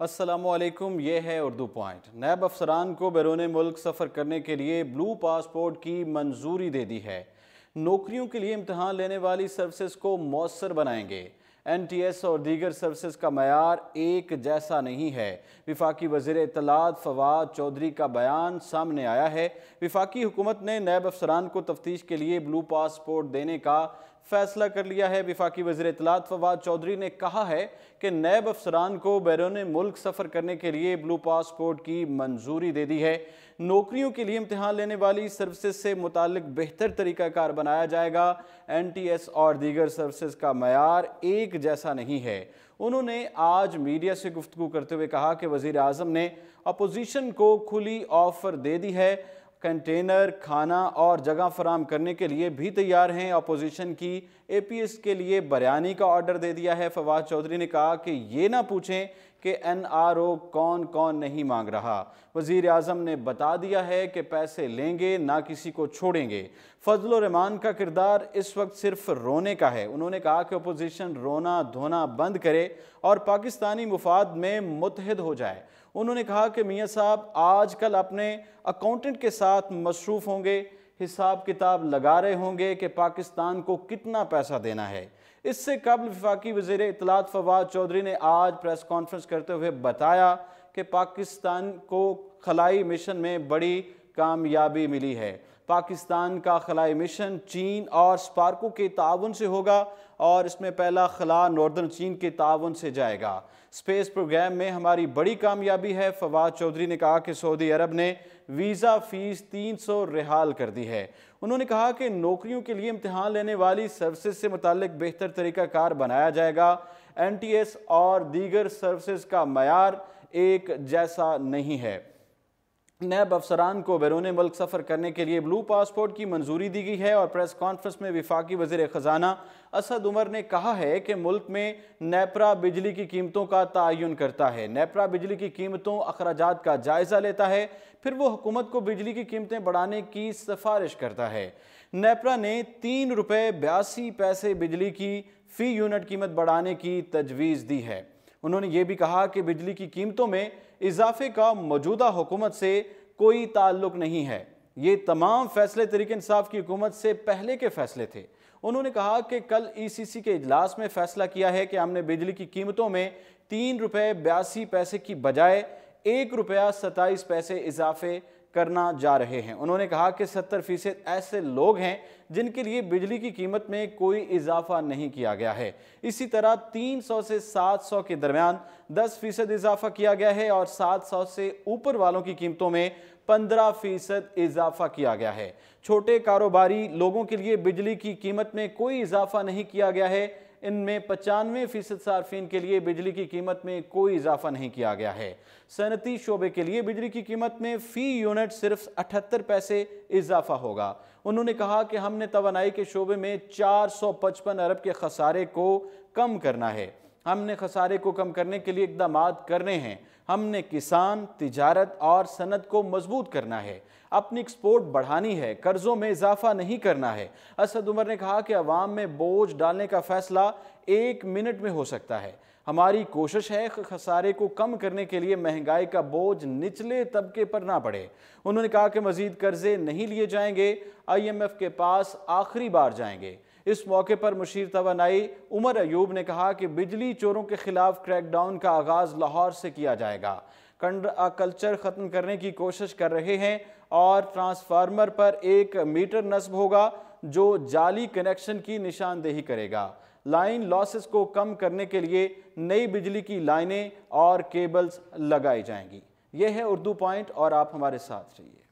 अस्सलामुअलैकुम, ये है उर्दू पॉइंट। नैब अफसरान को बैरून मुल्क सफ़र करने के लिए ब्लू पासपोर्ट की मंजूरी दे दी है। नौकरियों के लिए इम्तहान लेने वाली सर्विसेज को मौसर बनाएंगे। NTS और दीगर सर्विसेज का मयार एक जैसा नहीं है। विफाकी वज़ीर इत्तलात फवाद चौधरी का बयान सामने आया है। विफाकी हुकूमत ने नैब अफसरान को तफ्तीश के लिए ब्लू पासपोर्ट देने का फैसला कर लिया है। विफाकी वज़ीर इत्तलात फवाद चौधरी ने कहा है कि नैब अफसरान को बैरून मुल्क सफ़र करने के लिए ब्लू पासपोर्ट की मंजूरी दे दी है। नौकरियों के लिए इम्तहान लेने वाली सर्विसेज से मुतालिक बेहतर तरीक़ाकार बनाया जाएगा। NTS और दीगर सर्विसेज का मयार एक जैसा नहीं है। उन्होंने आज मीडिया से गुफ्तगू करते हुए कहा कि वज़ीर आज़म ने अपोजिशन को खुली ऑफ़र दे दी है। कंटेनर, खाना और जगह फराम करने के लिए भी तैयार हैं। अपोजिशन की APS के लिए बयानी का ऑर्डर दे दिया है। फवाद चौधरी ने कहा कि ये ना पूछें कि NRO कौन कौन नहीं मांग रहा। वज़ीर आज़म ने बता दिया है कि पैसे लेंगे, ना किसी को छोड़ेंगे। फजल रहमान का किरदार इस वक्त सिर्फ रोने का है। उन्होंने कहा कि अपोजिशन रोना धोना बंद करे और पाकिस्तानी मुफाद में मुत्तहिद हो जाए। उन्होंने कहा कि मियाँ साहब आजकल अपने अकाउंटेंट के साथ मसरूफ़ होंगे, हिसाब किताब लगा रहे होंगे कि पाकिस्तान को कितना पैसा देना है। इससे कबल वफाकी वज़ीर इत्तलात फवाद चौधरी ने आज प्रेस कॉन्फ्रेंस करते हुए बताया कि पाकिस्तान को खलाई मिशन में बड़ी कामयाबी मिली है। पाकिस्तान का खलाई मिशन चीन और स्पार्को के ताउन से होगा और इसमें पहला खला नॉर्दर्न चीन के ताउन से जाएगा। स्पेस प्रोग्राम में हमारी बड़ी कामयाबी है। फवाद चौधरी ने कहा कि सऊदी अरब ने वीज़ा फ़ीस 300 रिहाल कर दी है। उन्होंने कहा कि नौकरियों के लिए इम्तहान लेने वाली सर्विसेज से मुताल्लिक बेहतर तरीक़ाकार बनाया जाएगा। NTS और दीगर सर्विसेज का मयार एक जैसा नहीं है। नैब अफसरान को बैरून मुल्क सफ़र करने के लिए ब्लू पासपोर्ट की मंजूरी दी गई है और प्रेस कॉन्फ्रेंस में विफाकी वज़ीर ख़जाना असद उमर ने कहा है कि मुल्क में नेपरा बिजली की कीमतों का तयन करता है। नेपरा बिजली की कीमतों अखराजात का जायज़ा लेता है, फिर वो हुकूमत को बिजली की कीमतें बढ़ाने की सिफारिश करता है। नेपरा ने 3 रुपये 82 पैसे बिजली की फ़ी यूनिट कीमत बढ़ाने की तजवीज़ दी है। उन्होंने ये भी कहा कि बिजली की कीमतों में इजाफे का मौजूदा हुकूमत से कोई ताल्लुक नहीं है। ये तमाम फैसले तहरीक इंसाफ की हुकूमत से पहले के फैसले थे। उन्होंने कहा कि कल ECC के इजलास में फैसला किया है कि हमने बिजली की कीमतों में 3 रुपये 82 पैसे की बजाय 1 रुपया 27 पैसे इजाफे करना जा रहे हैं। उन्होंने कहा कि 70% ऐसे लोग हैं जिनके लिए बिजली की कीमत में कोई इजाफा नहीं किया गया है। इसी तरह 300 से 700 के दरमियान 10% इजाफा किया गया है और 700 से ऊपर वालों की कीमतों में 15% इजाफा किया गया है। छोटे कारोबारी लोगों के लिए बिजली की कीमत में कोई इजाफा नहीं किया गया है। इनमें 95% सार्फिन के लिए बिजली की कीमत में कोई इजाफा नहीं किया गया है। सनती शोबे के लिए बिजली की कीमत में फ़ी यूनिट सिर्फ 78 पैसे इजाफा होगा। उन्होंने कहा कि हमने तवानाई के शोबे में 455 अरब के खसारे को कम करना है। हमने खसारे को कम करने के लिए इकदाम करने हैं। हमने किसान, तिजारत और सनत को मजबूत करना है। अपनी एक्सपोर्ट बढ़ानी है, कर्जों में इजाफा नहीं करना है। असद उमर ने कहा कि अवाम में बोझ डालने का फैसला 1 मिनट में हो सकता है। हमारी कोशिश है खसारे को कम करने के लिए महंगाई का बोझ निचले तबके पर ना पड़े। उन्होंने कहा कि मजीद कर्जे नहीं लिए जाएंगे, IMF के पास आखिरी बार जाएंगे। इस मौके पर मुशीर तवानाई उमर अयूब ने कहा कि बिजली चोरों के खिलाफ क्रैकडाउन का आगाज लाहौर से किया जाएगा। कल्चर ख़त्म करने की कोशिश कर रहे हैं और ट्रांसफार्मर पर 1 मीटर नस्ब होगा जो जाली कनेक्शन की निशानदेही करेगा। लाइन लॉसेस को कम करने के लिए नई बिजली की लाइनें और केबल्स लगाई जाएंगी। यह है उर्दू पॉइंट और आप हमारे साथ रहिए।